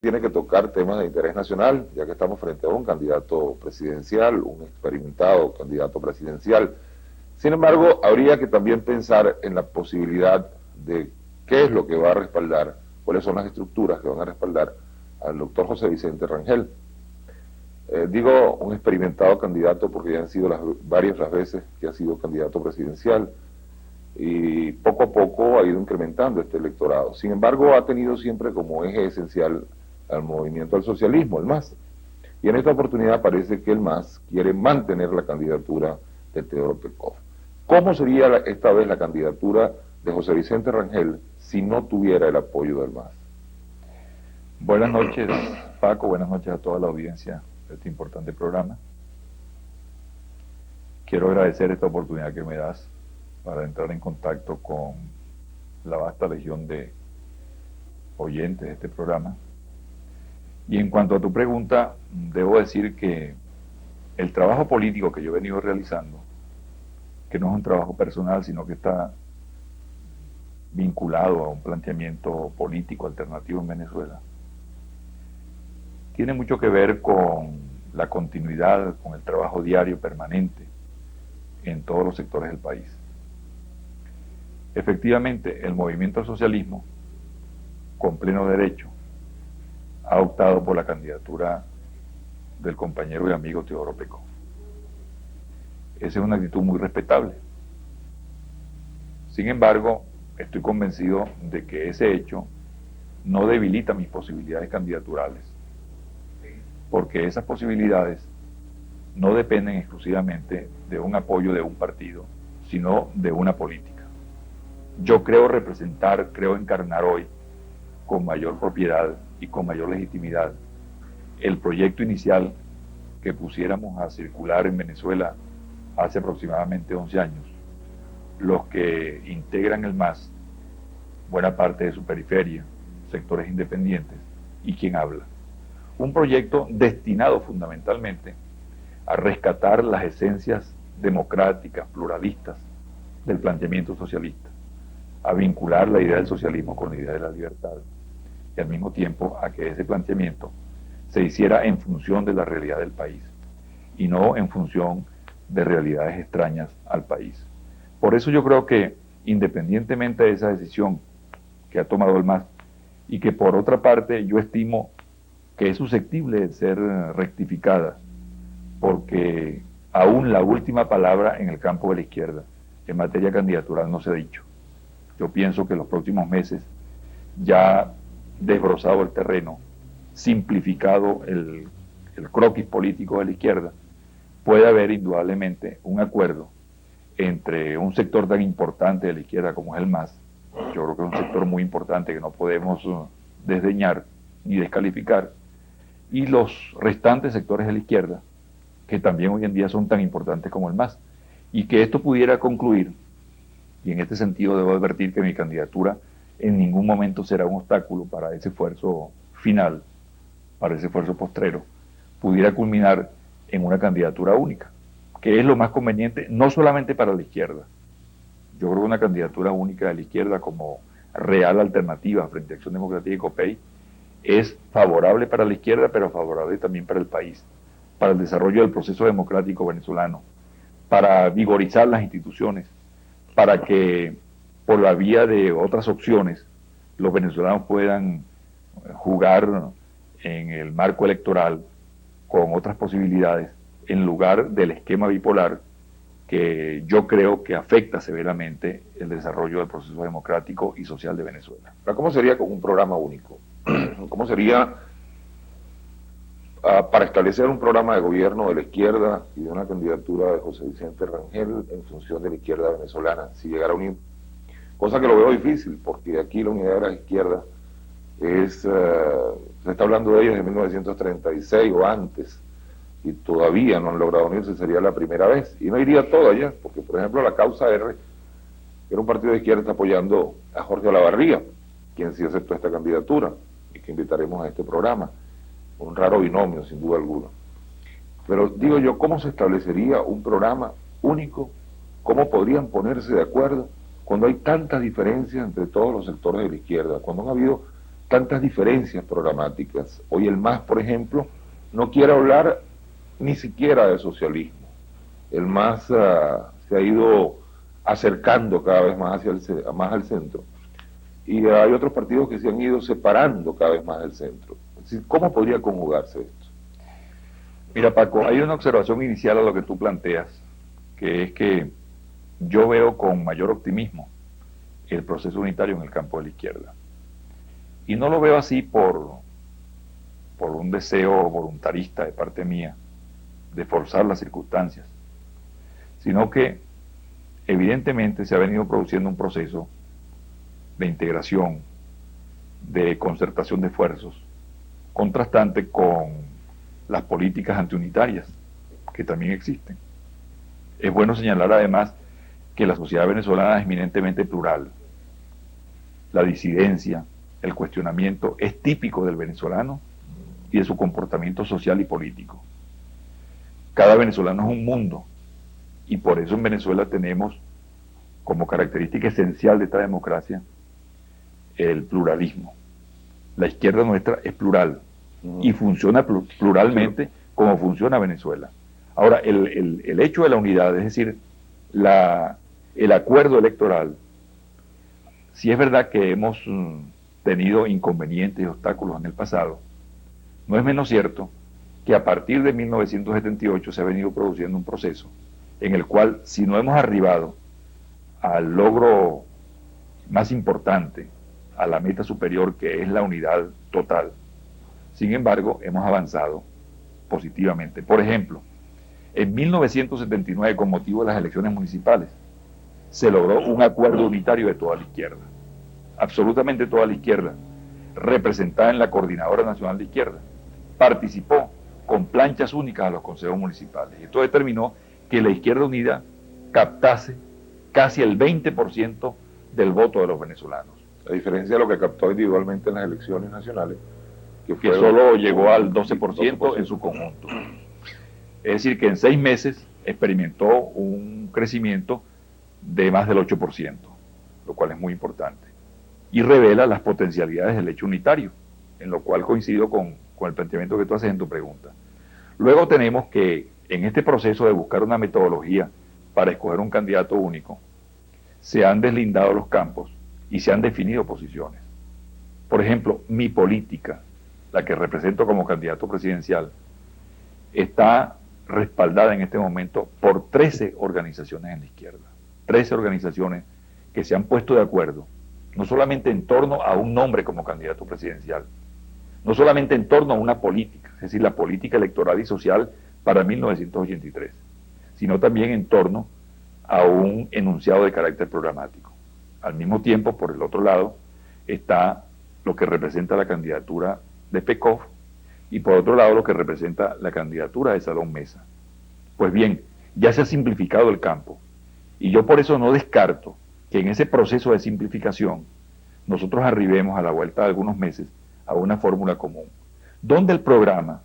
tiene que tocar temas de interés nacional, ya que estamos frente a un candidato presidencial, un experimentado candidato presidencial. Sin embargo, habría que también pensar en la posibilidad de qué es lo que va a respaldar, cuáles son las estructuras que van a respaldar al doctor José Vicente Rangel. Digo un experimentado candidato porque ya han sido varias las veces que ha sido candidato presidencial y poco a poco ha ido incrementando este electorado. Sin embargo, ha tenido siempre como eje esencial al movimiento al socialismo, el MAS. Y en esta oportunidad parece que el MAS quiere mantener la candidatura de Teodoro Pekov. ¿Cómo sería esta vez la candidatura de José Vicente Rangel si no tuviera el apoyo del MAS? Buenas noches, Paco, buenas noches a toda la audiencia de este importante programa. Quiero agradecer esta oportunidad que me das para entrar en contacto con la vasta legión de oyentes de este programa. Y en cuanto a tu pregunta, debo decir que el trabajo político que yo he venido realizando, que no es un trabajo personal, sino que está vinculado a un planteamiento político alternativo en Venezuela, tiene mucho que ver con la continuidad, con el trabajo diario permanente en todos los sectores del país. Efectivamente, el movimiento al socialismo, con pleno derecho, ha optado por la candidatura del compañero y amigo Teodoro Pekov. Esa es una actitud muy respetable. Sin embargo, estoy convencido de que ese hecho no debilita mis posibilidades candidaturales, porque esas posibilidades no dependen exclusivamente de un apoyo de un partido, sino de una política. Yo creo representar, creo encarnar hoy, con mayor propiedad y con mayor legitimidad, el proyecto inicial que pusiéramos a circular en Venezuela hace aproximadamente 11 años, los que integran el MAS, buena parte de su periferia, sectores independientes, y quien habla. Un proyecto destinado fundamentalmente a rescatar las esencias democráticas, pluralistas del planteamiento socialista, a vincular la idea del socialismo con la idea de la libertad y al mismo tiempo a que ese planteamiento se hiciera en función de la realidad del país y no en función de realidades extrañas al país. Por eso yo creo que independientemente de esa decisión que ha tomado el MAS y que por otra parte yo estimo que es susceptible de ser rectificada, porque aún la última palabra en el campo de la izquierda en materia candidatural no se ha dicho. Yo pienso que en los próximos meses, ya desbrozado el terreno, simplificado el croquis político de la izquierda, puede haber indudablemente un acuerdo entre un sector tan importante de la izquierda como es el MAS. Yo creo que es un sector muy importante que no podemos desdeñar ni descalificar, y los restantes sectores de la izquierda, que también hoy en día son tan importantes como el MAS, y que esto pudiera concluir, y en este sentido debo advertir que mi candidatura en ningún momento será un obstáculo para ese esfuerzo final, para ese esfuerzo postrero, pudiera culminar en una candidatura única, que es lo más conveniente, no solamente para la izquierda. Yo creo que una candidatura única de la izquierda como real alternativa frente a Acción Democrática y COPEI es favorable para la izquierda, pero favorable también para el país, para el desarrollo del proceso democrático venezolano, para vigorizar las instituciones, para que por la vía de otras opciones los venezolanos puedan jugar en el marco electoral con otras posibilidades en lugar del esquema bipolar que yo creo que afecta severamente el desarrollo del proceso democrático y social de Venezuela. ¿Cómo sería con un programa único? ¿Cómo sería para establecer un programa de gobierno de la izquierda y de una candidatura de José Vicente Rangel en función de la izquierda venezolana, si llegara a unir? Cosa que lo veo difícil, porque aquí la unidad de la izquierda es, se está hablando de ellos en 1936 o antes, y todavía no han logrado unirse, sería la primera vez. Y no iría todo allá, porque por ejemplo la Causa R, que era un partido de izquierda, está apoyando a Jorge Olavarría, quien sí aceptó esta candidatura, y que invitaremos a este programa. Un raro binomio, sin duda alguna. Pero digo yo, ¿cómo se establecería un programa único? ¿Cómo podrían ponerse de acuerdo cuando hay tantas diferencias entre todos los sectores de la izquierda? Cuando han habido tantas diferencias programáticas. Hoy el MAS, por ejemplo, no quiere hablar ni siquiera de socialismo. El MAS se ha ido acercando cada vez más más al centro. Y hay otros partidos que se han ido separando cada vez más del centro. Es decir, ¿cómo podría conjugarse esto? Mira, Paco, hay una observación inicial a lo que tú planteas, que es que yo veo con mayor optimismo el proceso unitario en el campo de la izquierda. Y no lo veo así por un deseo voluntarista de parte mía de forzar las circunstancias, sino que evidentemente se ha venido produciendo un proceso de integración, de concertación de esfuerzos, contrastante con las políticas antiunitarias que también existen. Es bueno señalar además que la sociedad venezolana es eminentemente plural. La disidencia, el cuestionamiento es típico del venezolano y de su comportamiento social y político. Cada venezolano es un mundo y por eso en Venezuela tenemos como característica esencial de esta democracia el pluralismo. La izquierda nuestra es plural y funciona pluralmente como funciona Venezuela. Ahora, el hecho de la unidad, es decir, el acuerdo electoral, si es verdad que hemos tenido inconvenientes y obstáculos en el pasado, no es menos cierto que a partir de 1978 se ha venido produciendo un proceso en el cual, si no hemos arribado al logro más importante, a la meta superior que es la unidad total, sin embargo, hemos avanzado positivamente. Por ejemplo, en 1979, con motivo de las elecciones municipales, se logró un acuerdo unitario de toda la izquierda, absolutamente toda la izquierda, representada en la Coordinadora Nacional de Izquierda, participó con planchas únicas a los consejos municipales. Esto determinó que la izquierda unida captase casi el 20% del voto de los venezolanos. A diferencia de lo que captó individualmente en las elecciones nacionales, que solo llegó al 12% en su conjunto. Es decir, que en 6 meses experimentó un crecimiento de más del 8%, lo cual es muy importante. Y revela las potencialidades del hecho unitario, en lo cual coincido con el planteamiento que tú haces en tu pregunta. Luego tenemos que, en este proceso de buscar una metodología para escoger un candidato único, se han deslindado los campos y se han definido posiciones. Por ejemplo, mi política, la que represento como candidato presidencial, está respaldada en este momento por 13 organizaciones en la izquierda. 13 organizaciones que se han puesto de acuerdo, no solamente en torno a un nombre como candidato presidencial, no solamente en torno a una política, es decir, la política electoral y social para 1983, sino también en torno a un enunciado de carácter programático. Al mismo tiempo, por el otro lado, está lo que representa la candidatura de PECOF y por otro lado lo que representa la candidatura de Salón Mesa. Pues bien, ya se ha simplificado el campo y yo por eso no descarto que en ese proceso de simplificación nosotros arribemos a la vuelta de algunos meses a una fórmula común, donde el programa,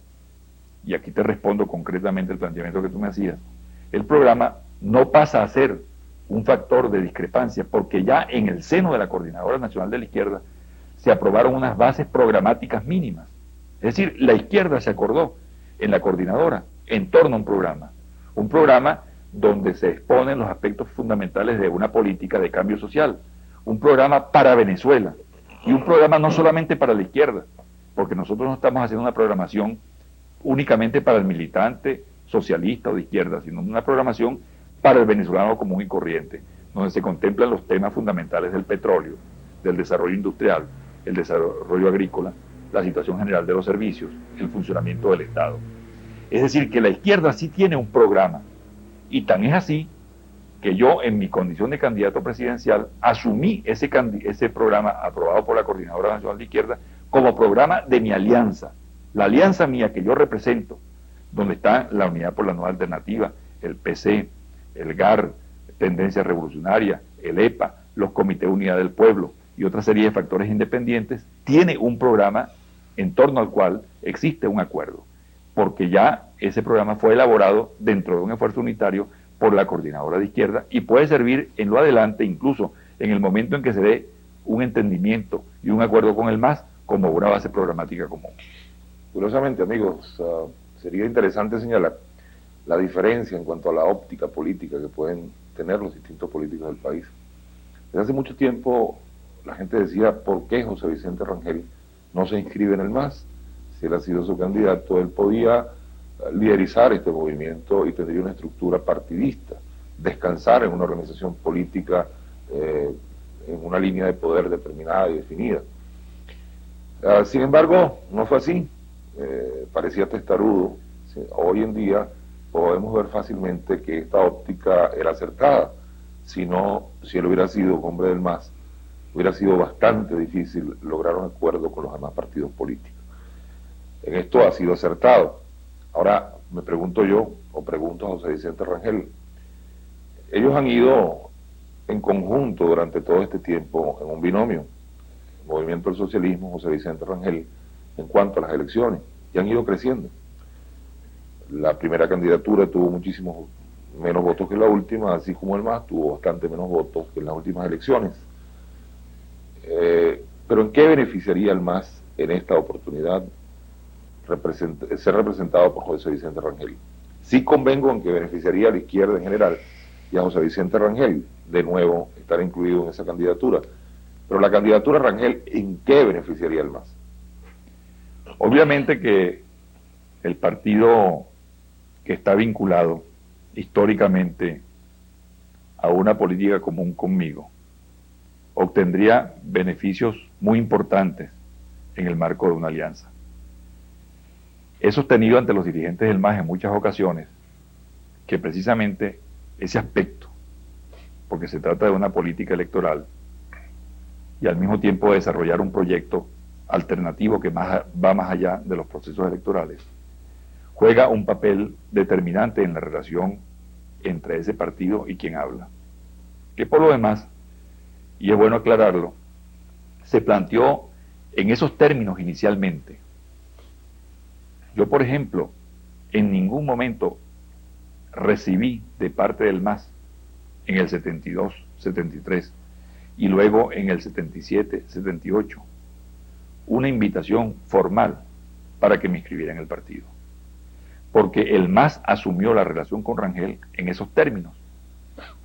y aquí te respondo concretamente el planteamiento que tú me hacías, el programa no pasa a ser un factor de discrepancia, porque ya en el seno de la Coordinadora Nacional de la Izquierda se aprobaron unas bases programáticas mínimas. Es decir, la izquierda se acordó en la coordinadora en torno a un programa donde se exponen los aspectos fundamentales de una política de cambio social, un programa para Venezuela, y un programa no solamente para la izquierda, porque nosotros no estamos haciendo una programación únicamente para el militante socialista o de izquierda, sino una programación para el venezolano común y corriente, donde se contemplan los temas fundamentales del petróleo, del desarrollo industrial, el desarrollo agrícola, la situación general de los servicios, el funcionamiento del Estado. Es decir, que la izquierda sí tiene un programa, y tan es así que yo, en mi condición de candidato presidencial, asumí ese programa aprobado por la Coordinadora Nacional de Izquierda como programa de mi alianza, la alianza mía que yo represento, donde está la Unidad por la Nueva Alternativa, el PC, el GAR, Tendencia Revolucionaria, el EPA, los Comités de Unidad del Pueblo y otra serie de factores independientes, tiene un programa en torno al cual existe un acuerdo, porque ya ese programa fue elaborado dentro de un esfuerzo unitario por la Coordinadora de Izquierda y puede servir en lo adelante, incluso en el momento en que se dé un entendimiento y un acuerdo con el MAS, como una base programática común. Curiosamente, amigos, sería interesante señalar la diferencia en cuanto a la óptica política que pueden tener los distintos políticos del país. Desde hace mucho tiempo la gente decía, ¿por qué José Vicente Rangel no se inscribe en el MAS? Si él ha sido su candidato, él podía liderizar este movimiento y tendría una estructura partidista, descansar en una organización política en una línea de poder determinada y definida. Sin embargo, no fue así. Parecía testarudo. Hoy en día podemos ver fácilmente que esta óptica era acertada. Si él hubiera sido hombre del MAS, hubiera sido bastante difícil lograr un acuerdo con los demás partidos políticos. En esto ha sido acertado. Ahora me pregunto yo, o pregunto a José Vicente Rangel, ellos han ido en conjunto durante todo este tiempo en un binomio, el Movimiento del Socialismo, José Vicente Rangel, en cuanto a las elecciones, y han ido creciendo. La primera candidatura tuvo muchísimos menos votos que la última, así como el MAS tuvo bastante menos votos que en las últimas elecciones. Pero ¿en qué beneficiaría el MAS en esta oportunidad ser representado por José Vicente Rangel? Sí convengo en que beneficiaría a la izquierda en general y a José Vicente Rangel, de nuevo, estar incluido en esa candidatura. Pero la candidatura Rangel, ¿en qué beneficiaría el MAS? Obviamente que el partido que está vinculado históricamente a una política común conmigo obtendría beneficios muy importantes en el marco de una alianza. He sostenido ante los dirigentes del MAS en muchas ocasiones que precisamente ese aspecto, porque se trata de una política electoral y al mismo tiempo de desarrollar un proyecto alternativo que va más allá de los procesos electorales, juega un papel determinante en la relación entre ese partido y quien habla. Que por lo demás, y es bueno aclararlo, se planteó en esos términos inicialmente. Yo, por ejemplo, en ningún momento recibí de parte del MAS en el 72, 73 y luego en el 77, 78 una invitación formal para que me inscribiera en el partido. Porque el MAS asumió la relación con Rangel en esos términos,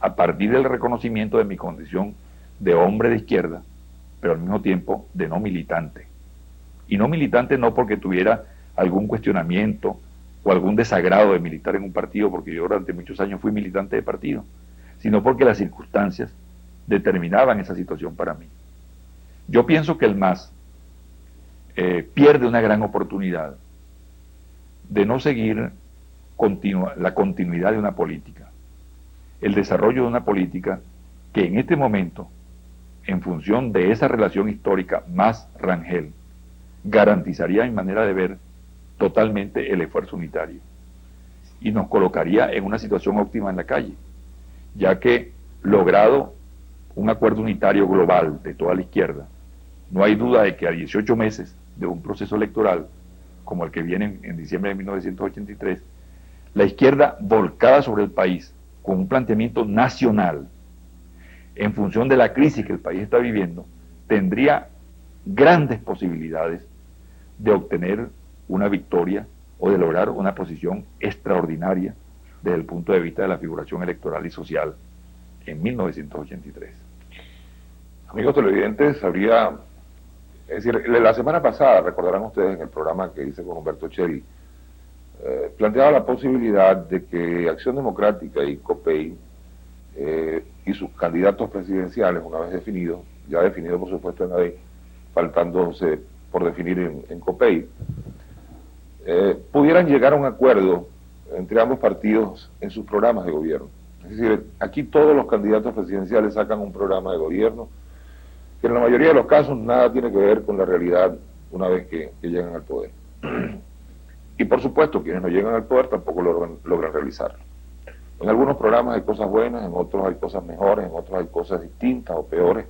a partir del reconocimiento de mi condición de hombre de izquierda, pero al mismo tiempo de no militante. Y no militante no porque tuviera algún cuestionamiento o algún desagrado de militar en un partido, porque yo durante muchos años fui militante de partido, sino porque las circunstancias determinaban esa situación para mí. Yo pienso que el MAS pierde una gran oportunidad de no seguir la continuidad de una política, el desarrollo de una política que en este momento, en función de esa relación histórica más Rangel, garantizaría, en manera de ver, totalmente el esfuerzo unitario y nos colocaría en una situación óptima en la calle, ya que logrado un acuerdo unitario global de toda la izquierda, no hay duda de que a 18 meses de un proceso electoral como el que viene en diciembre de 1983, la izquierda volcada sobre el país con un planteamiento nacional en función de la crisis que el país está viviendo, tendría grandes posibilidades de obtener una victoria o de lograr una posición extraordinaria desde el punto de vista de la figuración electoral y social en 1983. Amigos televidentes, es decir, la semana pasada, recordarán ustedes en el programa que hice con Humberto Cheli, planteaba la posibilidad de que Acción Democrática y COPEI y sus candidatos presidenciales, una vez definidos, ya definido por supuesto en la ley, faltándose por definir en COPEI, pudieran llegar a un acuerdo entre ambos partidos en sus programas de gobierno. Es decir, aquí todos los candidatos presidenciales sacan un programa de gobierno que en la mayoría de los casos nada tiene que ver con la realidad una vez que llegan al poder. Y por supuesto, quienes no llegan al poder tampoco logran realizarlo. En algunos programas hay cosas buenas, en otros hay cosas mejores, en otros hay cosas distintas o peores,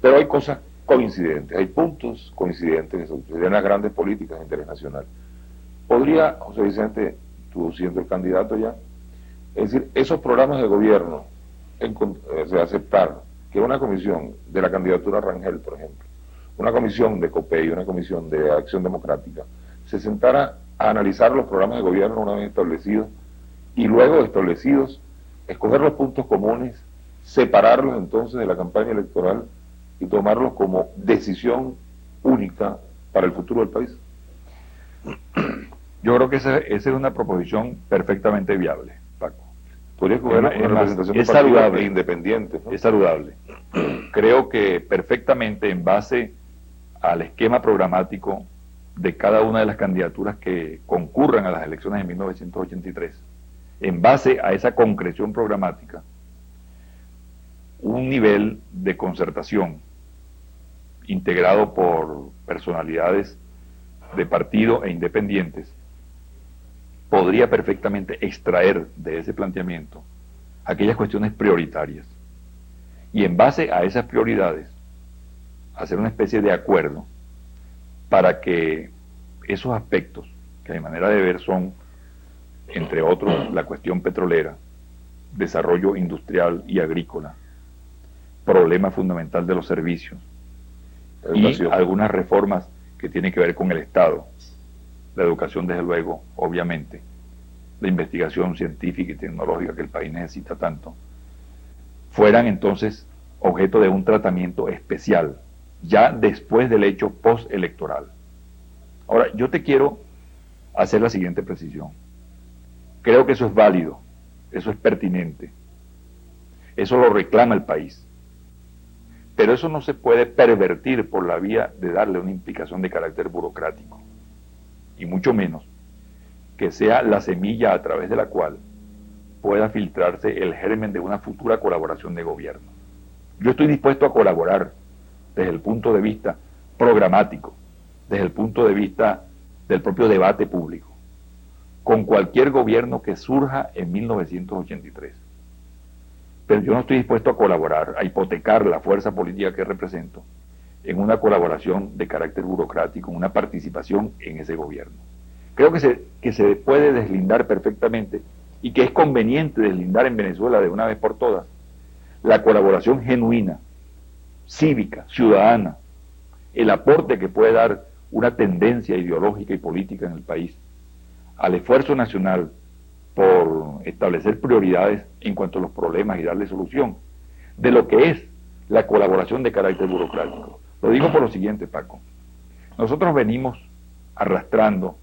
pero hay cosas coincidentes, hay puntos coincidentes que suceden en las grandes políticas de interés nacional. ¿Podría, José Vicente, tú siendo el candidato ya, es decir, esos programas de gobierno, aceptar que una comisión de la candidatura Rangel, por ejemplo, una comisión de COPEI, una comisión de Acción Democrática, se sentara a analizar los programas de gobierno una vez establecidos y luego establecidos, escoger los puntos comunes, separarlos entonces de la campaña electoral y tomarlos como decisión única para el futuro del país? Yo creo que esa es una proposición perfectamente viable, Paco. Podría escoger una representación es de saludable, independiente, ¿no? es saludable. Creo que perfectamente en base al esquema programático de cada una de las candidaturas que concurran a las elecciones de 1983, en base a esa concreción programática, un nivel de concertación integrado por personalidades de partido e independientes podría perfectamente extraer de ese planteamiento aquellas cuestiones prioritarias y en base a esas prioridades hacer una especie de acuerdo para que esos aspectos, que a mi manera de ver son, entre otros, la cuestión petrolera, desarrollo industrial y agrícola, problema fundamental de los servicios, y algunas reformas que tienen que ver con el Estado, la educación desde luego, obviamente, la investigación científica y tecnológica que el país necesita tanto, fueran entonces objeto de un tratamiento especial, ya después del hecho postelectoral. Ahora, yo te quiero hacer la siguiente precisión. Creo que eso es válido, eso es pertinente, eso lo reclama el país. Pero eso no se puede pervertir por la vía de darle una implicación de carácter burocrático, y mucho menos que sea la semilla a través de la cual pueda filtrarse el germen de una futura colaboración de gobierno. Yo estoy dispuesto a colaborar desde el punto de vista programático, desde el punto de vista del propio debate público, con cualquier gobierno que surja en 1983. Pero yo no estoy dispuesto a colaborar, a hipotecar la fuerza política que represento en una colaboración de carácter burocrático, una participación en ese gobierno. Creo que se puede deslindar perfectamente y que es conveniente deslindar en Venezuela de una vez por todas la colaboración genuina, cívica, ciudadana, el aporte que puede dar una tendencia ideológica y política en el país al esfuerzo nacional por establecer prioridades en cuanto a los problemas y darle solución, de lo que es la colaboración de carácter burocrático. Lo digo por lo siguiente, Paco. Nosotros venimos arrastrando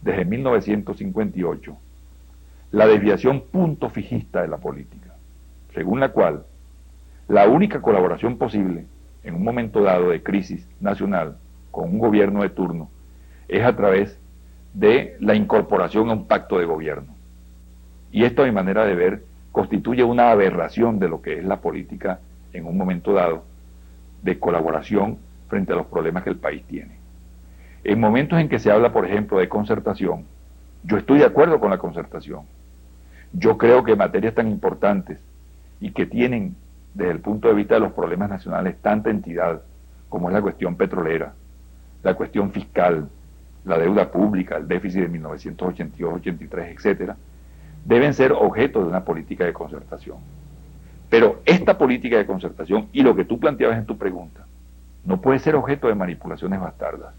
desde 1958 la desviación punto fijista de la política, según la cual la única colaboración posible en un momento dado de crisis nacional con un gobierno de turno es a través de la incorporación a un pacto de gobierno. Y esto, a mi manera de ver, constituye una aberración de lo que es la política en un momento dado de colaboración frente a los problemas que el país tiene. En momentos en que se habla, por ejemplo, de concertación, yo estoy de acuerdo con la concertación. Yo creo que materias tan importantes y que tienen, desde el punto de vista de los problemas nacionales, tanta entidad como es la cuestión petrolera, la cuestión fiscal, la deuda pública, el déficit de 1982-83, etcétera, deben ser objeto de una política de concertación. Pero esta política de concertación y lo que tú planteabas en tu pregunta no puede ser objeto de manipulaciones bastardas.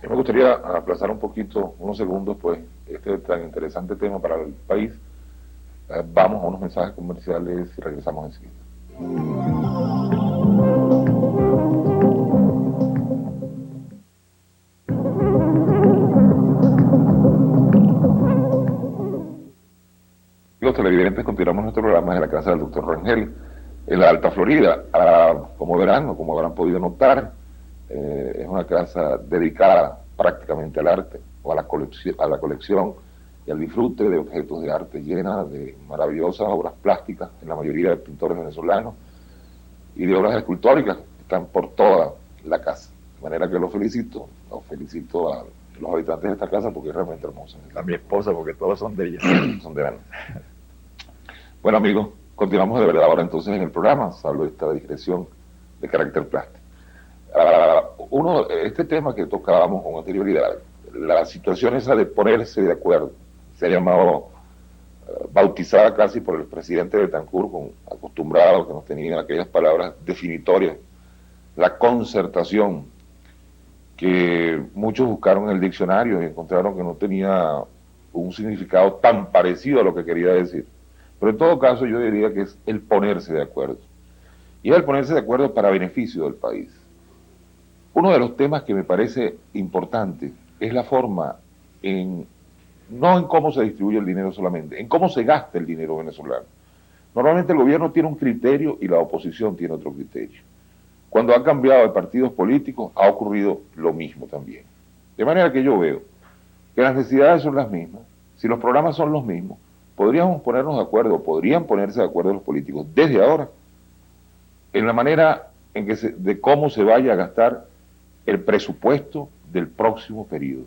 Me gustaría aplazar un poquito, unos segundos, pues, este tan interesante tema para el país. Vamos a unos mensajes comerciales y regresamos enseguida. Los televidentes, continuamos nuestro programa en la casa del doctor Rangel, en la Alta Florida. Como verán, o como habrán podido notar, es una casa dedicada prácticamente al arte, o a la colección y al disfrute de objetos de arte, llena de maravillosas obras plásticas, en la mayoría de pintores venezolanos, y de obras escultóricas que están por toda la casa. De manera que los felicito a los habitantes de esta casa porque es realmente hermosa. A mi esposa, porque todas son de ella. Son de verano. Bueno, amigos, continuamos de verdad ahora entonces en el programa, salvo esta digresión de carácter plástico. Este tema que tocábamos con anterioridad, la situación esa de ponerse de acuerdo, se ha llamado, bautizada casi por el presidente Betancur, acostumbrado que nos tenían aquellas palabras definitorias, la concertación, que muchos buscaron en el diccionario y encontraron que no tenía un significado tan parecido a lo que quería decir. Pero en todo caso yo diría que es el ponerse de acuerdo. Y es el ponerse de acuerdo para beneficio del país. Uno de los temas que me parece importante es la forma no en cómo se distribuye el dinero solamente, en cómo se gasta el dinero venezolano. Normalmente el gobierno tiene un criterio y la oposición tiene otro criterio. Cuando han cambiado de partidos políticos ha ocurrido lo mismo también. De manera que yo veo que las necesidades son las mismas, si los programas son los mismos, podríamos ponernos de acuerdo, podrían ponerse de acuerdo los políticos desde ahora en la manera de cómo se vaya a gastar el presupuesto del próximo periodo.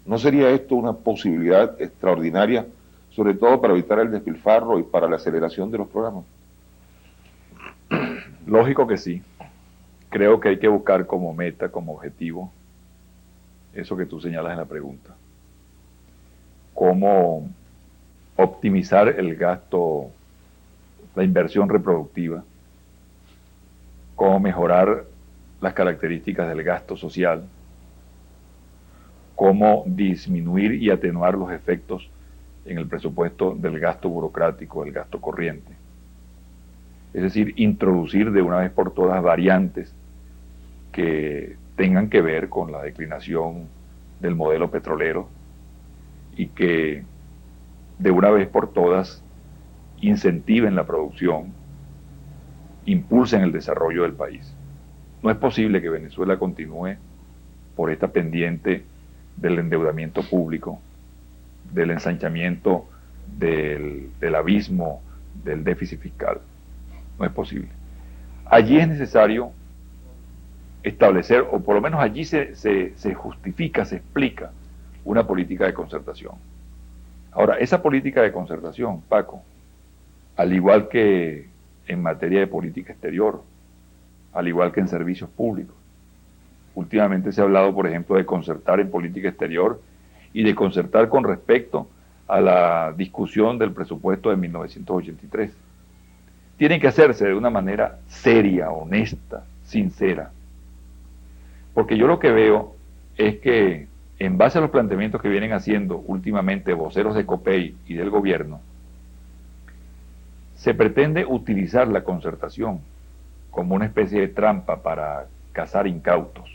¿No sería esto una posibilidad extraordinaria, sobre todo para evitar el despilfarro y para la aceleración de los programas? Lógico que sí. Creo que hay que buscar como meta, como objetivo, eso que tú señalas en la pregunta. Cómo optimizar el gasto, la inversión reproductiva, cómo mejorar las características del gasto social, cómo disminuir y atenuar los efectos en el presupuesto del gasto burocrático, del gasto corriente. Es decir, introducir de una vez por todas variantes que tengan que ver con la declinación del modelo petrolero y que de una vez por todas incentiven la producción, impulsen el desarrollo del país. No es posible que Venezuela continúe por esta pendiente del endeudamiento público, del ensanchamiento del abismo del déficit fiscal. No es posible. Allí es necesario establecer, o por lo menos allí se justifica, se explica una política de concertación. Ahora, esa política de concertación, Paco, al igual que en materia de política exterior, al igual que en servicios públicos, últimamente se ha hablado, por ejemplo, de concertar en política exterior y de concertar con respecto a la discusión del presupuesto de 1983. Tienen que hacerse de una manera seria, honesta, sincera. Porque yo lo que veo es que, en base a los planteamientos que vienen haciendo últimamente voceros de COPEI y del gobierno, se pretende utilizar la concertación como una especie de trampa para cazar incautos.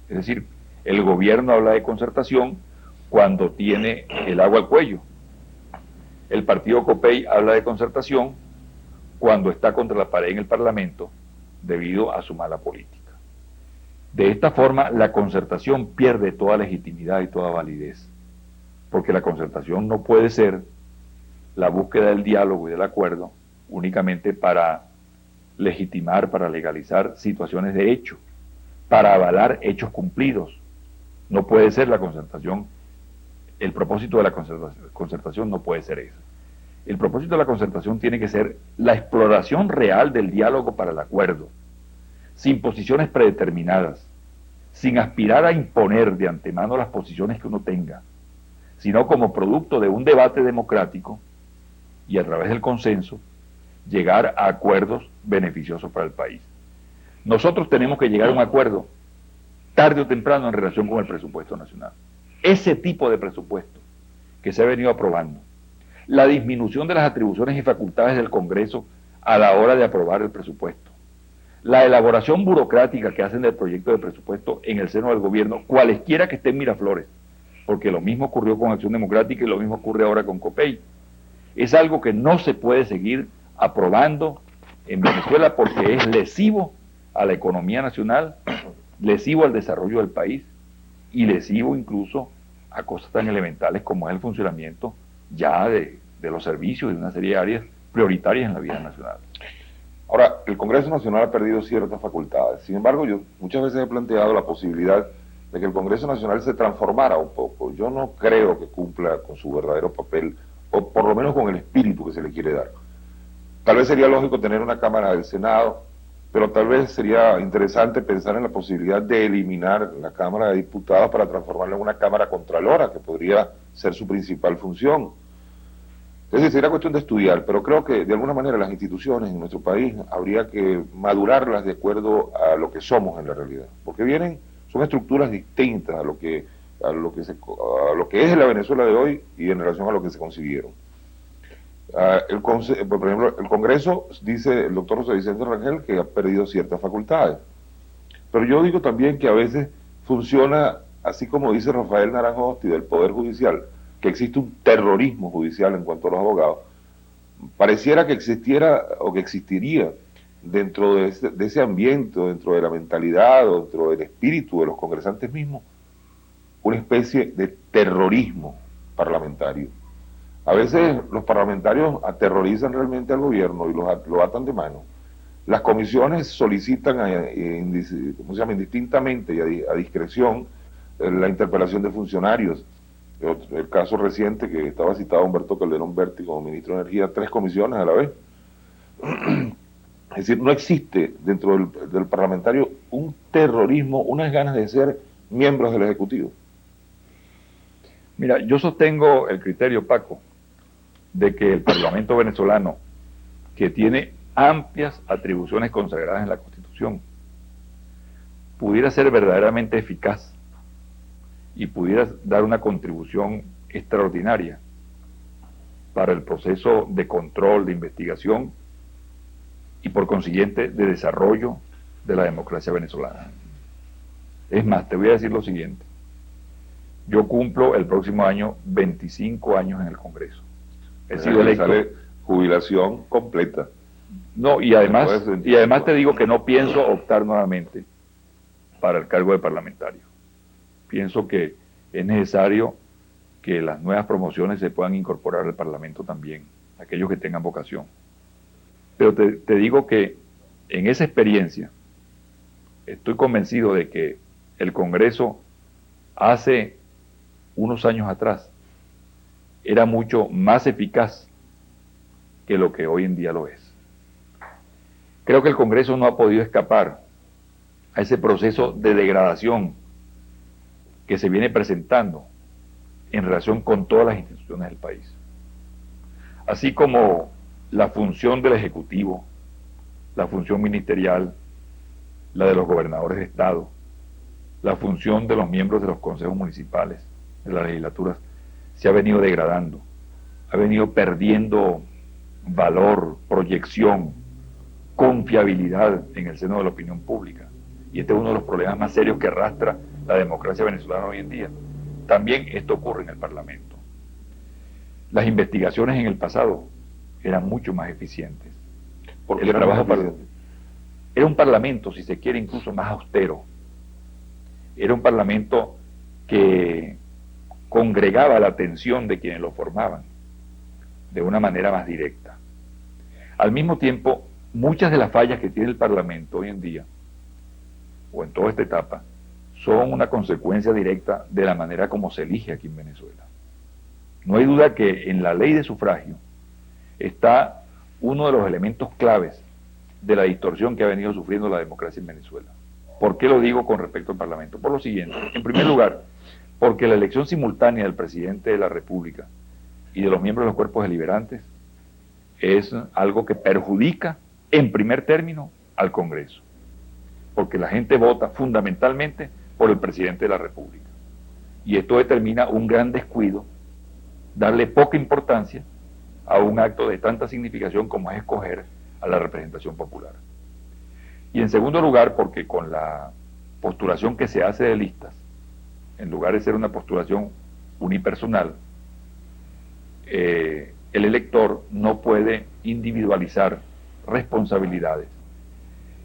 Es decir, el gobierno habla de concertación cuando tiene el agua al cuello. El partido COPEI habla de concertación cuando está contra la pared en el Parlamento debido a su mala política. De esta forma, la concertación pierde toda legitimidad y toda validez, porque la concertación no puede ser la búsqueda del diálogo y del acuerdo únicamente para legitimar, para legalizar situaciones de hecho, para avalar hechos cumplidos. No puede ser la concertación, el propósito de la concertación no puede ser eso. El propósito de la concertación tiene que ser la exploración real del diálogo para el acuerdo, sin posiciones predeterminadas, sin aspirar a imponer de antemano las posiciones que uno tenga, sino como producto de un debate democrático y a través del consenso, llegar a acuerdos beneficiosos para el país. Nosotros tenemos que llegar a un acuerdo tarde o temprano en relación con el presupuesto nacional. Ese tipo de presupuesto que se ha venido aprobando, la disminución de las atribuciones y facultades del Congreso a la hora de aprobar el presupuesto, la elaboración burocrática que hacen del proyecto de presupuesto en el seno del gobierno, cualesquiera que esté en Miraflores, porque lo mismo ocurrió con Acción Democrática y lo mismo ocurre ahora con COPEI. Es algo que no se puede seguir aprobando en Venezuela porque es lesivo a la economía nacional, lesivo al desarrollo del país y lesivo incluso a cosas tan elementales como es el funcionamiento ya de los servicios de una serie de áreas prioritarias en la vida nacional. Ahora, el Congreso Nacional ha perdido ciertas facultades. Sin embargo, yo muchas veces he planteado la posibilidad de que el Congreso Nacional se transformara un poco. Yo no creo que cumpla con su verdadero papel, o por lo menos con el espíritu que se le quiere dar. Tal vez sería lógico tener una Cámara del Senado, pero tal vez sería interesante pensar en la posibilidad de eliminar la Cámara de Diputados para transformarla en una Cámara Contralora, que podría ser su principal función. Es decir, sería cuestión de estudiar, pero creo que de alguna manera las instituciones en nuestro país habría que madurarlas de acuerdo a lo que somos en la realidad, porque vienen Son estructuras distintas a lo que es la Venezuela de hoy y en relación a lo que se consiguieron. Por ejemplo, el Congreso, dice el doctor José Vicente Rangel, que ha perdido ciertas facultades. Pero yo digo también que a veces funciona, así como dice Rafael Naranjo del Poder Judicial, que existe un terrorismo judicial en cuanto a los abogados. Pareciera que existiera o que existiría dentro de ese ambiente, dentro de la mentalidad, dentro del espíritu de los congresantes mismos, una especie de terrorismo parlamentario. A veces los parlamentarios aterrorizan realmente al gobierno y lo atan de mano. Las comisiones solicitan indistintamente y a discreción la interpelación de funcionarios. El caso reciente que estaba citado Humberto Calderón Berti como ministro de Energía, 3 comisiones a la vez. Es decir, no existe dentro del parlamentario un terrorismo, unas ganas de ser miembros del Ejecutivo. Mira, yo sostengo el criterio, Paco, de que el Parlamento venezolano, que tiene amplias atribuciones consagradas en la Constitución, pudiera ser verdaderamente eficaz y pudiera dar una contribución extraordinaria para el proceso de control, de investigación y por consiguiente de desarrollo de la democracia venezolana. Es más, te voy a decir lo siguiente. Yo cumplo el próximo año 25 años en el Congreso. He sido electo. Sale jubilación completa. No, y además te digo que no pienso optar nuevamente para el cargo de parlamentario. Pienso que es necesario que las nuevas promociones se puedan incorporar al Parlamento también, aquellos que tengan vocación. Pero te digo que en esa experiencia estoy convencido de que el Congreso hace unos años atrás era mucho más eficaz que lo que hoy en día lo es. Creo que el Congreso no ha podido escapar a ese proceso de degradación que se viene presentando en relación con todas las instituciones del país. Así como la función del Ejecutivo, la función ministerial, la de los gobernadores de Estado, la función de los miembros de los consejos municipales, de las legislaturas, se ha venido degradando, ha venido perdiendo valor, proyección, confiabilidad en el seno de la opinión pública. Y este es uno de los problemas más serios que arrastra la democracia venezolana hoy en día. También esto ocurre en el Parlamento. Las investigaciones en el pasado eran mucho más eficientes. Porque el trabajo era un parlamento, si se quiere, incluso más austero. Era un parlamento que congregaba la atención de quienes lo formaban de una manera más directa. Al mismo tiempo, muchas de las fallas que tiene el Parlamento hoy en día, o en toda esta etapa, son una consecuencia directa de la manera como se elige aquí en Venezuela. No hay duda que en la ley de sufragio está uno de los elementos claves de la distorsión que ha venido sufriendo la democracia en Venezuela. ¿Por qué lo digo con respecto al Parlamento? Por lo siguiente. En primer lugar, porque la elección simultánea del presidente de la República y de los miembros de los cuerpos deliberantes es algo que perjudica en primer término al Congreso, porque la gente vota fundamentalmente por el presidente de la República. Y esto determina un gran descuido, darle poca importancia a un acto de tanta significación como es escoger a la representación popular. Y en segundo lugar, porque con la postulación que se hace de listas, en lugar de ser una postulación unipersonal, el elector no puede individualizar responsabilidades.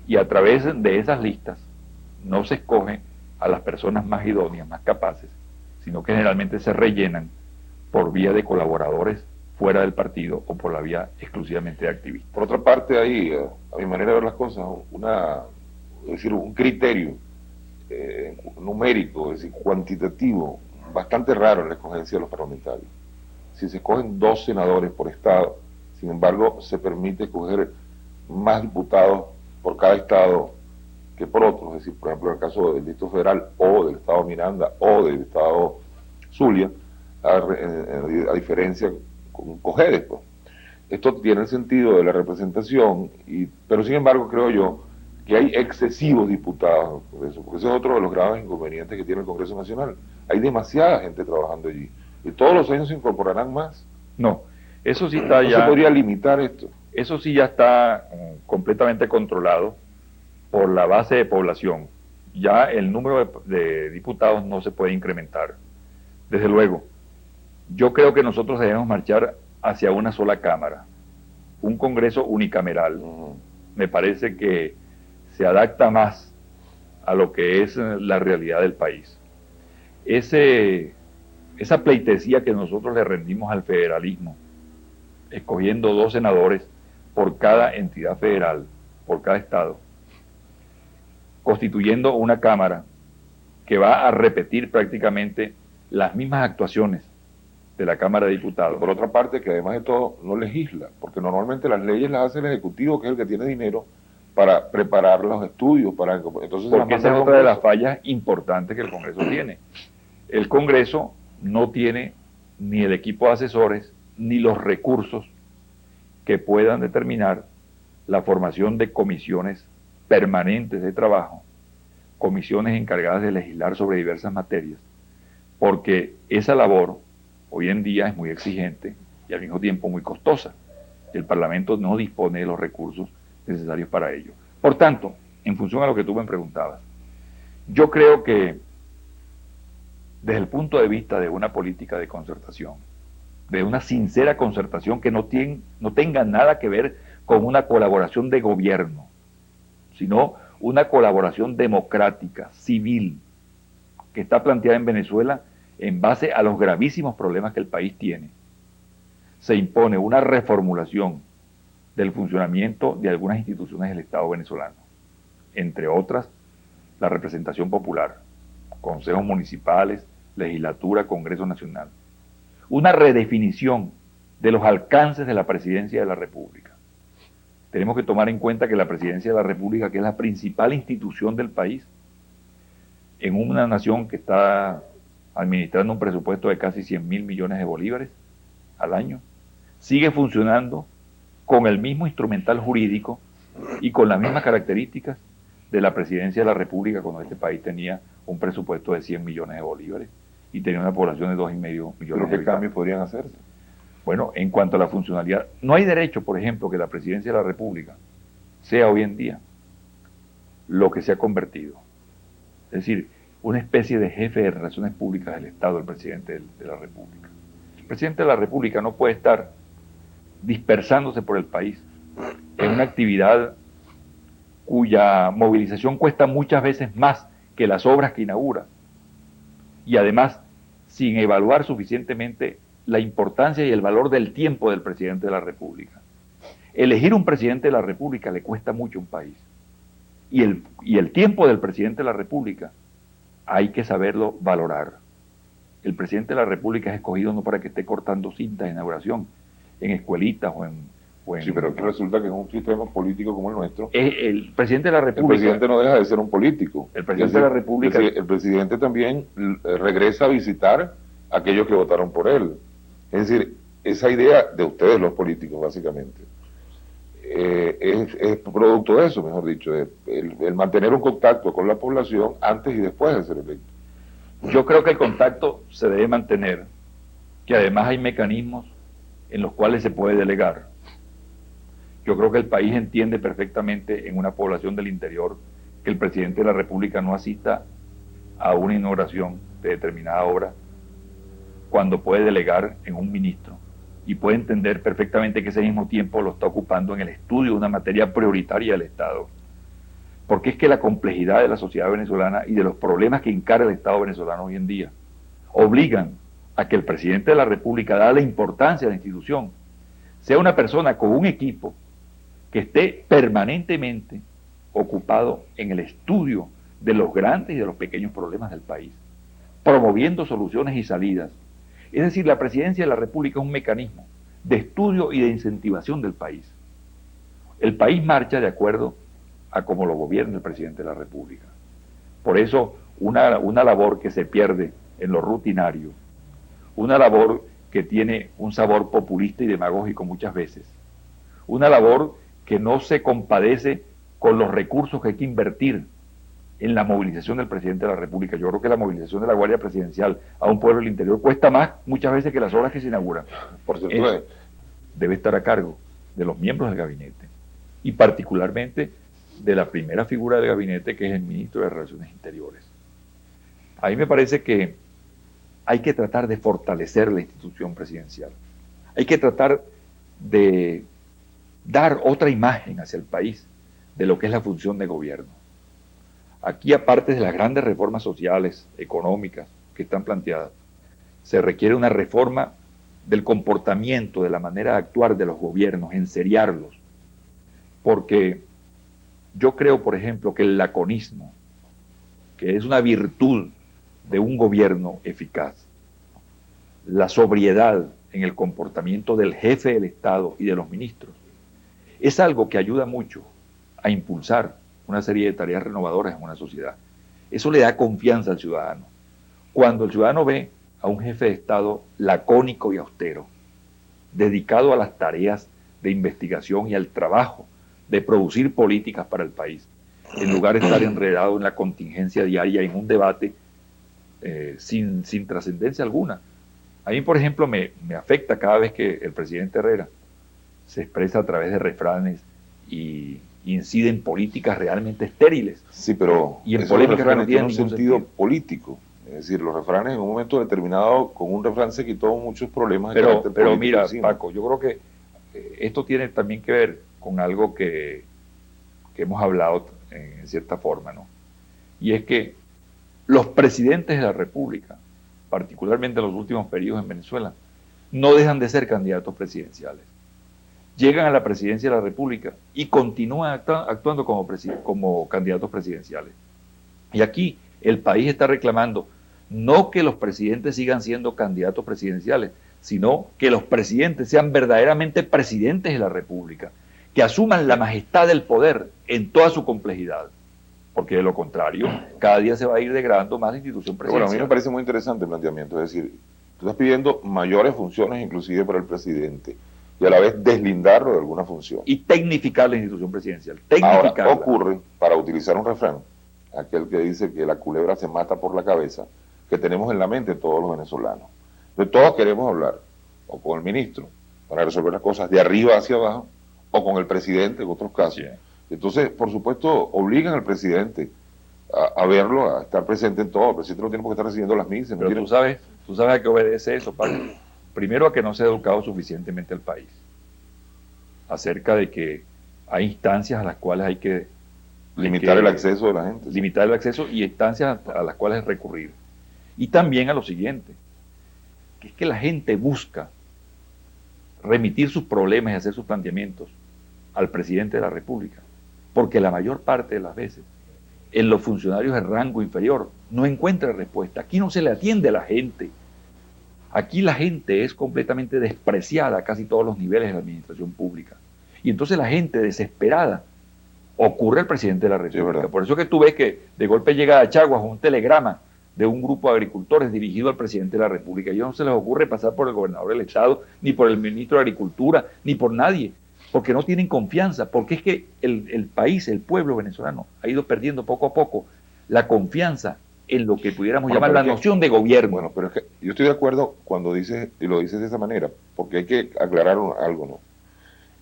Y a través de esas listas no se escoge a las personas más idóneas, más capaces, sino que generalmente se rellenan por vía de colaboradores fuera del partido o por la vía exclusivamente de activistas. Por otra parte, hay, a mi manera de ver las cosas, un criterio numérico, es decir, cuantitativo, bastante raro en la escogencia de los parlamentarios. Si se escogen 2 senadores por estado, sin embargo, se permite escoger más diputados por cada estado que por otros, es decir, por ejemplo, en el caso del Distrito Federal o del estado Miranda o del estado Zulia, a diferencia con Cojedes, pues. Esto tiene el sentido de la representación, pero sin embargo creo yo que hay excesivos diputados, por eso, porque ese es otro de los graves inconvenientes que tiene el Congreso Nacional. Hay demasiada gente trabajando allí, y todos los años se incorporarán más. No, eso sí está ¿No ya... se podría limitar esto? Eso sí ya está completamente controlado por la base de población. Ya el número de diputados no se puede incrementar. Desde luego, yo creo que nosotros debemos marchar hacia una sola Cámara, un Congreso unicameral. Me parece que se adapta más a lo que es la realidad del país. Esa pleitesía que nosotros le rendimos al federalismo, escogiendo 2 senadores por cada entidad federal, por cada estado, constituyendo una Cámara que va a repetir prácticamente las mismas actuaciones de la Cámara de Diputados. Por otra parte, que además de todo no legisla, porque normalmente las leyes las hace el Ejecutivo, que es el que tiene dinero para preparar los estudios, entonces porque esa es otra de las fallas importantes que el Congreso tiene. El Congreso no tiene ni el equipo de asesores, ni los recursos que puedan determinar la formación de comisiones permanentes de trabajo, comisiones encargadas de legislar sobre diversas materias, porque esa labor hoy en día es muy exigente y al mismo tiempo muy costosa. El Parlamento no dispone de los recursos necesarios para ello. Por tanto, en función a lo que tú me preguntabas, yo creo que desde el punto de vista de una política de concertación, de una sincera concertación que no tenga nada que ver con una colaboración de gobierno, sino una colaboración democrática, civil, que está planteada en Venezuela en base a los gravísimos problemas que el país tiene. Se impone una reformulación del funcionamiento de algunas instituciones del Estado venezolano, entre otras la representación popular, consejos municipales, legislatura, Congreso Nacional. Una redefinición de los alcances de la Presidencia de la República. Tenemos que tomar en cuenta que la Presidencia de la República, que es la principal institución del país, en una nación que está administrando un presupuesto de casi 100.000 millones de bolívares al año, sigue funcionando con el mismo instrumental jurídico y con las mismas características de la Presidencia de la República cuando este país tenía un presupuesto de 100 millones de bolívares y tenía una población de 2,5 millones de habitantes. ¿Qué cambios podrían hacerse? Bueno, en cuanto a la funcionalidad, no hay derecho, por ejemplo, que la Presidencia de la República sea hoy en día lo que se ha convertido. Es decir, una especie de jefe de relaciones públicas del Estado, el presidente de la República. El presidente de la República no puede estar dispersándose por el país en una actividad cuya movilización cuesta muchas veces más que las obras que inaugura, y además sin evaluar suficientemente la importancia y el valor del tiempo del presidente de la República. Elegir un presidente de la República le cuesta mucho a un país, y el tiempo del presidente de la República hay que saberlo valorar. El presidente de la República es escogido no para que esté cortando cintas de inauguración en escuelitas o en... Sí, pero resulta que en un sistema político como el nuestro, el presidente de la República... El presidente no deja de ser un político. El presidente de la República... El presidente también regresa a visitar a aquellos que votaron por él. Es decir, esa idea de ustedes los políticos, básicamente, es producto de eso, mejor dicho, el mantener un contacto con la población antes y después de ser electo. Yo creo que el contacto se debe mantener, que además hay mecanismos en los cuales se puede delegar. Yo creo que el país entiende perfectamente en una población del interior que el presidente de la República no asista a una inauguración de determinada obra cuando puede delegar en un ministro y puede entender perfectamente que ese mismo tiempo lo está ocupando en el estudio de una materia prioritaria del Estado. Porque es que la complejidad de la sociedad venezolana y de los problemas que encara el Estado venezolano hoy en día obligan a que el presidente de la República, dada la importancia de la institución, sea una persona con un equipo que esté permanentemente ocupado en el estudio de los grandes y de los pequeños problemas del país, promoviendo soluciones y salidas. Es decir, la Presidencia de la República es un mecanismo de estudio y de incentivación del país. El país marcha de acuerdo a cómo lo gobierna el presidente de la República. Por eso, una labor que se pierde en lo rutinario, una labor que tiene un sabor populista y demagógico muchas veces, una labor que no se compadece con los recursos que hay que invertir en la movilización del presidente de la República. Yo creo que la movilización de la Guardia Presidencial a un pueblo del interior cuesta más muchas veces que las obras que se inauguran. Por cierto, Debe estar a cargo de los miembros del gabinete y particularmente de la primera figura del gabinete, que es el ministro de Relaciones Interiores. A mí me parece que hay que tratar de fortalecer la institución presidencial. Hay que tratar de dar otra imagen hacia el país de lo que es la función de gobierno. Aquí, aparte de las grandes reformas sociales, económicas que están planteadas, se requiere una reforma del comportamiento, de la manera de actuar de los gobiernos, enseriarlos. Porque yo creo, por ejemplo, que el laconismo, que es una virtud de un gobierno eficaz, la sobriedad en el comportamiento del jefe del Estado y de los ministros, es algo que ayuda mucho a impulsar una serie de tareas renovadoras en una sociedad. Eso le da confianza al ciudadano. Cuando el ciudadano ve a un jefe de Estado lacónico y austero, dedicado a las tareas de investigación y al trabajo de producir políticas para el país, en lugar de estar enredado en la contingencia diaria, en un debate sin trascendencia alguna. A mí, por ejemplo, me afecta cada vez que el presidente Herrera se expresa a través de refranes y incide en políticas realmente estériles. Sí, pero y en polémicas refranes no tienen tienen un sentido político. Es decir, los refranes en un momento determinado, con un refrán se quitó muchos problemas. Pero mira, Paco, yo creo que esto tiene también que ver con algo que hemos hablado en cierta forma, ¿no? Y es que los presidentes de la República, particularmente en los últimos periodos en Venezuela, no dejan de ser candidatos presidenciales. Llegan a la presidencia de la República y continúan actuando como candidatos presidenciales. Y aquí el país está reclamando no que los presidentes sigan siendo candidatos presidenciales, sino que los presidentes sean verdaderamente presidentes de la República, que asuman la majestad del poder en toda su complejidad, porque de lo contrario, cada día se va a ir degradando más la institución presidencial. Bueno, a mí me parece muy interesante el planteamiento, es decir, tú estás pidiendo mayores funciones inclusive para el presidente, y a la vez deslindarlo de alguna función. Y tecnificar la institución presidencial. Ahora, ocurre, para utilizar un refrán, aquel que dice que la culebra se mata por la cabeza, que tenemos en la mente todos los venezolanos. Entonces, todos queremos hablar, o con el ministro, para resolver las cosas de arriba hacia abajo, o con el presidente en otros casos. Sí. Entonces, por supuesto, obligan al presidente a verlo, a estar presente en todo. El presidente no tiene por qué estar recibiendo las misas. Pero tú sabes a qué obedece eso, Pablo. Primero, a que no se ha educado suficientemente al país acerca de que hay instancias a las cuales hay que limitar el acceso de la gente. Limitar el acceso y instancias a las cuales recurrir. Y también a lo siguiente, que es que la gente busca remitir sus problemas y hacer sus planteamientos al presidente de la República, porque la mayor parte de las veces en los funcionarios de rango inferior no encuentra respuesta. Aquí no se le atiende a la gente. Aquí la gente es completamente despreciada a casi todos los niveles de la administración pública. Y entonces la gente desesperada ocurre al presidente de la República. Sí, por eso que tú ves que de golpe llega a Chaguas un telegrama de un grupo de agricultores dirigido al presidente de la República. Y no se les ocurre pasar por el gobernador del Estado, ni por el ministro de Agricultura, ni por nadie, porque no tienen confianza, porque es que el país, el pueblo venezolano, ha ido perdiendo poco a poco la confianza en lo que pudiéramos llamar la noción de gobierno. Bueno, pero es que yo estoy de acuerdo cuando dices, y lo dices de esa manera, porque hay que aclarar algo, ¿no?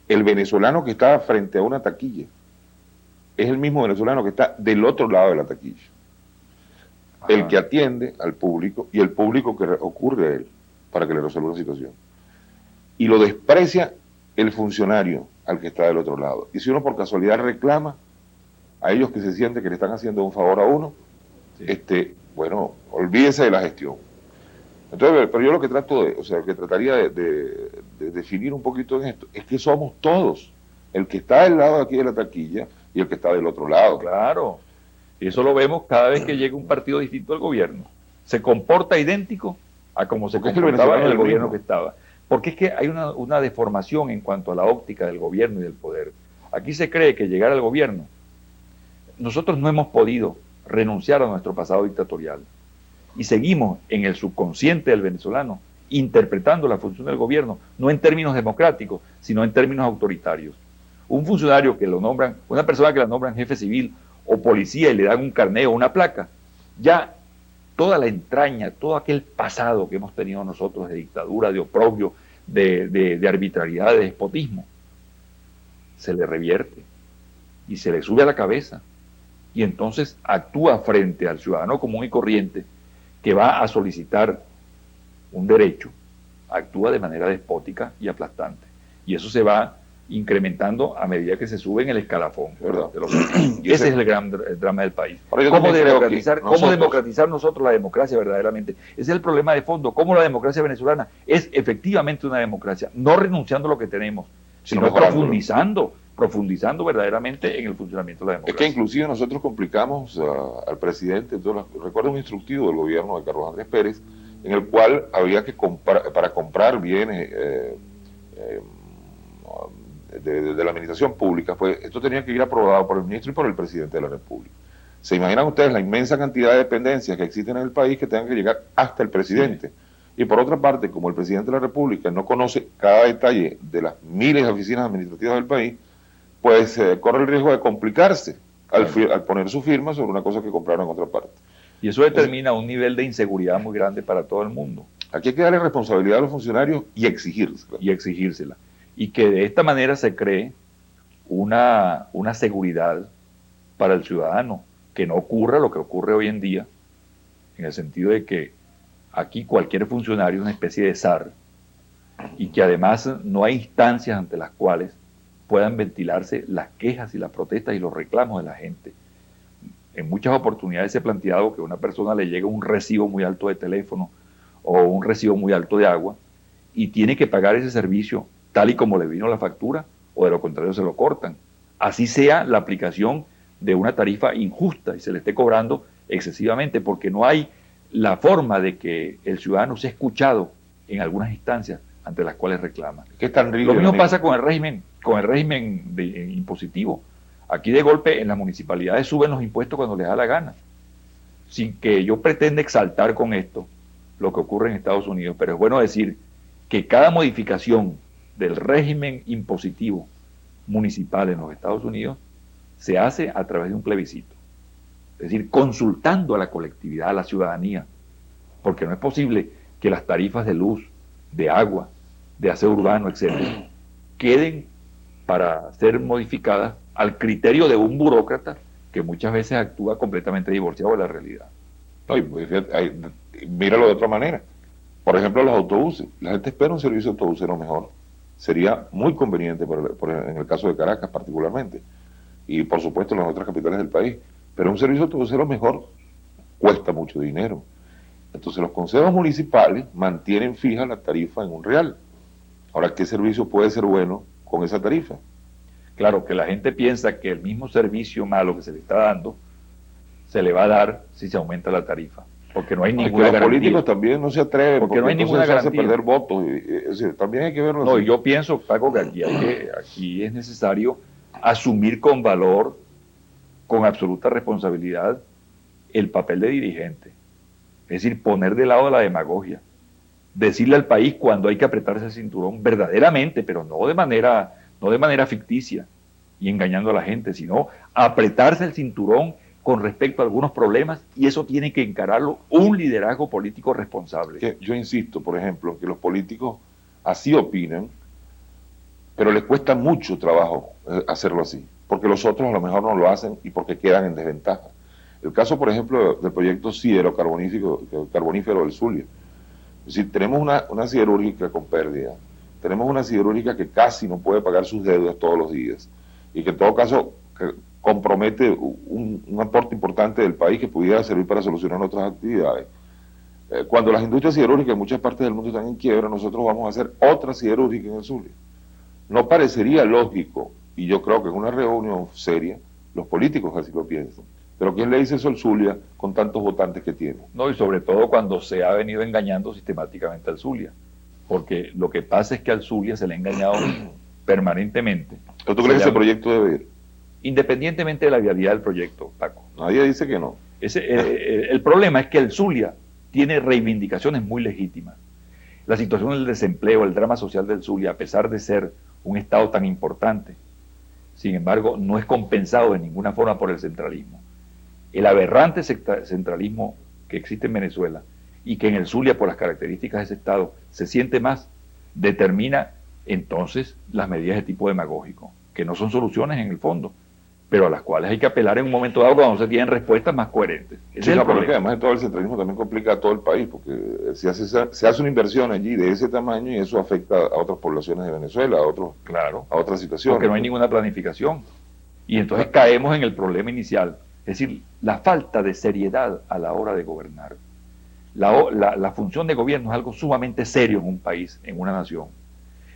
El venezolano que está frente a una taquilla es el mismo venezolano que está del otro lado de la taquilla. Ajá. El que atiende al público y el público que ocurre a él para que le resuelva la situación. Y lo desprecia el funcionario al que está del otro lado. Y si uno por casualidad reclama a ellos que se sienten que le están haciendo un favor a uno, sí, bueno, olvídese de la gestión. Entonces, pero yo lo que trato de, o sea, que trataría de definir un poquito en esto, es que somos todos, el que está del lado de aquí de la taquilla y el que está del otro lado. Claro, y eso lo vemos cada vez que llega un partido distinto al gobierno. Se comporta idéntico a como se comportaba en el gobierno que estaba. Porque es que hay una deformación en cuanto a la óptica del gobierno y del poder. Aquí se cree que llegar al gobierno, nosotros no hemos podido renunciar a nuestro pasado dictatorial y seguimos en el subconsciente del venezolano interpretando la función del gobierno no en términos democráticos, sino en términos autoritarios. un funcionario que lo nombran, una persona que la nombran jefe civil o policía y le dan un carnet o una placa, ya toda la entraña, todo aquel pasado que hemos tenido nosotros de dictadura, de oprobio, de arbitrariedad, de despotismo, se le revierte y se le sube a la cabeza y entonces actúa frente al ciudadano común y corriente que va a solicitar un derecho, actúa de manera despótica y aplastante. Y eso se va incrementando a medida que se sube en el escalafón. Ese es el gran drama del país. ¿Cómo democratizar nosotros la democracia verdaderamente? Ese es el problema de fondo. ¿Cómo la democracia venezolana es efectivamente una democracia? No renunciando a lo que tenemos, sino profundizando verdaderamente en el funcionamiento de la democracia. Es que inclusive nosotros complicamos al presidente. Recuerdo un instructivo del gobierno de Carlos Andrés Pérez, en el cual había que para comprar bienes de la administración pública, esto tenía que ir aprobado por el ministro y por el presidente de la República. ¿Se imaginan ustedes la inmensa cantidad de dependencias que existen en el país que tengan que llegar hasta el presidente? Sí. Y por otra parte, como el presidente de la República no conoce cada detalle de las miles de oficinas administrativas del país, pues corre el riesgo de complicarse al poner su firma sobre una cosa que compraron en otra parte. Y eso determina un nivel de inseguridad muy grande para todo el mundo. Aquí hay que darle responsabilidad a los funcionarios y exigírsela. Y que de esta manera se cree una seguridad para el ciudadano, que no ocurra lo que ocurre hoy en día, en el sentido de que aquí cualquier funcionario es una especie de zar, y que además no hay instancias ante las cuales puedan ventilarse las quejas y las protestas y los reclamos de la gente. En muchas oportunidades se ha planteado que a una persona le llega un recibo muy alto de teléfono o un recibo muy alto de agua y tiene que pagar ese servicio tal y como le vino la factura, o de lo contrario se lo cortan. Así sea la aplicación de una tarifa injusta y se le esté cobrando excesivamente, porque no hay la forma de que el ciudadano sea escuchado en algunas instancias ante las cuales reclama. Lo mismo pasa con el régimen impositivo. Aquí de golpe en las municipalidades suben los impuestos cuando les da la gana, sin que yo pretenda exaltar con esto lo que ocurre en Estados Unidos, pero es bueno decir que cada modificación del régimen impositivo municipal en los Estados Unidos se hace a través de un plebiscito, es decir, consultando a la colectividad, a la ciudadanía, porque no es posible que las tarifas de luz, de agua, de aseo urbano, etcétera, queden para ser modificadas al criterio de un burócrata que muchas veces actúa completamente divorciado de la realidad. No, míralo de otra manera. Por ejemplo, los autobuses. La gente espera un servicio autobusero mejor. Sería muy conveniente en el caso de Caracas particularmente, y por supuesto en las otras capitales del país, pero un servicio autobusero mejor cuesta mucho dinero. Entonces los consejos municipales mantienen fija la tarifa en $1. Ahora, ¿qué servicio puede ser bueno con esa tarifa? Claro, que la gente piensa que el mismo servicio malo que se le está dando se le va a dar si se aumenta la tarifa, porque no hay ninguna garantía. Los políticos también no se atreven, porque no hay ninguna garantía. Se hace perder votos. Es decir, también hay que verlo así. No, yo pienso, Paco, que aquí es necesario asumir con valor, con absoluta responsabilidad, el papel de dirigente. Es decir, poner de lado la demagogia. Decirle al país cuando hay que apretarse el cinturón verdaderamente, pero no de manera ficticia y engañando a la gente, sino apretarse el cinturón con respecto a algunos problemas, y eso tiene que encararlo un liderazgo político responsable. Yo insisto, por ejemplo, que los políticos así opinan, pero les cuesta mucho trabajo hacerlo así, porque los otros a lo mejor no lo hacen y porque quedan en desventaja. El caso, por ejemplo, del proyecto siero carbonífero del Zulia. Es decir, tenemos una siderúrgica con pérdida, tenemos una siderúrgica que casi no puede pagar sus deudas todos los días, y que en todo caso compromete un aporte importante del país que pudiera servir para solucionar otras actividades. Cuando las industrias siderúrgicas en muchas partes del mundo están en quiebra, nosotros vamos a hacer otra siderúrgica en el Zulia. No parecería lógico, y yo creo que en una reunión seria, los políticos así lo piensan. Pero ¿quién le dice eso al Zulia con tantos votantes que tiene? No, y sobre todo cuando se ha venido engañando sistemáticamente al Zulia. Porque lo que pasa es que al Zulia se le ha engañado permanentemente. ¿Pero tú crees que ese proyecto debe ir? Independientemente de la viabilidad del proyecto, Paco. Nadie dice que no. El problema es que el Zulia tiene reivindicaciones muy legítimas. La situación del desempleo, el drama social del Zulia, a pesar de ser un estado tan importante, sin embargo, no es compensado de ninguna forma por el centralismo. El aberrante centralismo que existe en Venezuela y que en el Zulia, por las características de ese Estado, se siente más, determina entonces las medidas de tipo demagógico, que no son soluciones en el fondo, pero a las cuales hay que apelar en un momento dado cuando se tienen respuestas más coherentes. Sí, no, pero es que además de todo el centralismo también complica a todo el país, porque se hace una inversión allí de ese tamaño y eso afecta a otras poblaciones de Venezuela, Claro, a otras situaciones. porque no hay ninguna planificación. Y entonces caemos en el problema inicial, es decir, la falta de seriedad a la hora de gobernar. La función de gobierno es algo sumamente serio en un país, en una nación.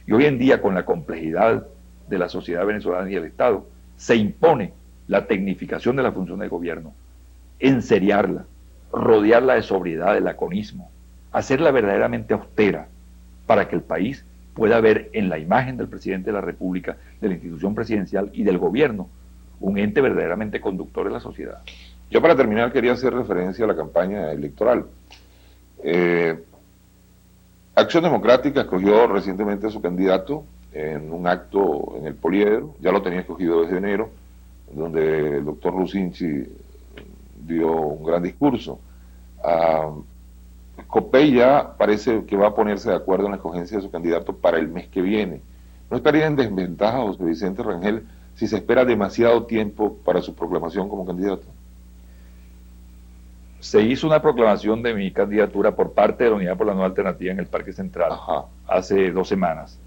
Y hoy en día, con la complejidad de la sociedad venezolana y el Estado, se impone la tecnificación de la función del gobierno, enseriarla, rodearla de sobriedad, de laconismo, hacerla verdaderamente austera para que el país pueda ver en la imagen del presidente de la República, de la institución presidencial y del gobierno, un ente verdaderamente conductor de la sociedad. Yo para terminar quería hacer referencia a la campaña electoral. Acción Democrática escogió recientemente a su candidato en un acto en el Poliedro, ya lo tenía escogido desde enero, donde el doctor Lucinchi dio un gran discurso. Copey ya parece que va a ponerse de acuerdo en la escogencia de su candidato para el mes que viene. ¿No estaría en desventaja José Vicente Rangel si se espera demasiado tiempo para su proclamación como candidato? Se hizo una proclamación de mi candidatura por parte de la Unidad por la Nueva Alternativa en el Parque Central hace 2 semanas.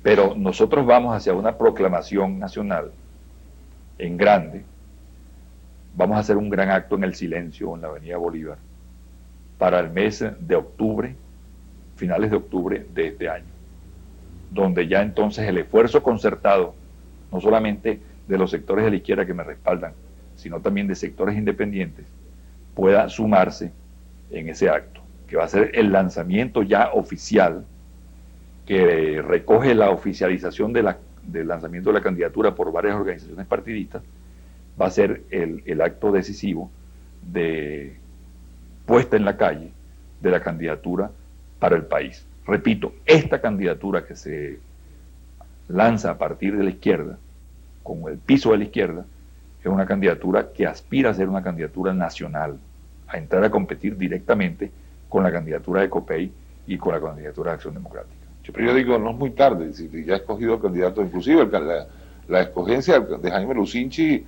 Pero nosotros vamos hacia una proclamación nacional en grande. Vamos a hacer un gran acto en el Silencio, en la Avenida Bolívar, para el mes de octubre, finales de octubre de este año, donde ya entonces el esfuerzo concertado, no solamente de los sectores de la izquierda que me respaldan, sino también de sectores independientes, pueda sumarse en ese acto, que va a ser el lanzamiento ya oficial, que recoge la oficialización del lanzamiento de la candidatura por varias organizaciones partidistas. Va a ser el acto decisivo de puesta en la calle de la candidatura para el país. Repito, esta candidatura que se lanza a partir de la izquierda, con el piso de la izquierda, es una candidatura que aspira a ser una candidatura nacional, a entrar a competir directamente con la candidatura de Copey y con la candidatura de Acción Democrática. Pero yo digo, no es muy tarde, si ya ha escogido el candidato, inclusive la escogencia de Jaime Lucinchi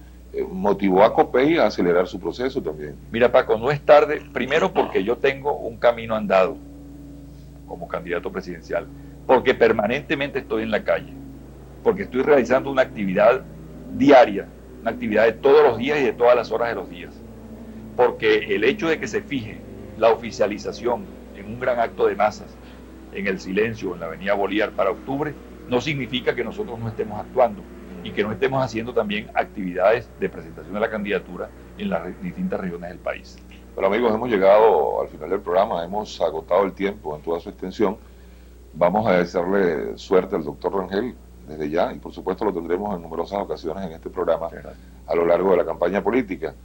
motivó a Copey a acelerar su proceso también. Mira, Paco, no es tarde, primero porque yo tengo un camino andado como candidato presidencial, porque permanentemente estoy en la calle, porque estoy realizando una actividad diaria, una actividad de todos los días y de todas las horas de los días, porque el hecho de que se fije la oficialización en un gran acto de masas, en el Silencio, en la Avenida Bolívar para octubre, no significa que nosotros no estemos actuando y que no estemos haciendo también actividades de presentación de la candidatura en las distintas regiones del país. Bueno, amigos, hemos llegado al final del programa, hemos agotado el tiempo en toda su extensión. Vamos a desearle suerte al doctor Rangel desde ya y por supuesto lo tendremos en numerosas ocasiones en este programa a lo largo de la campaña política.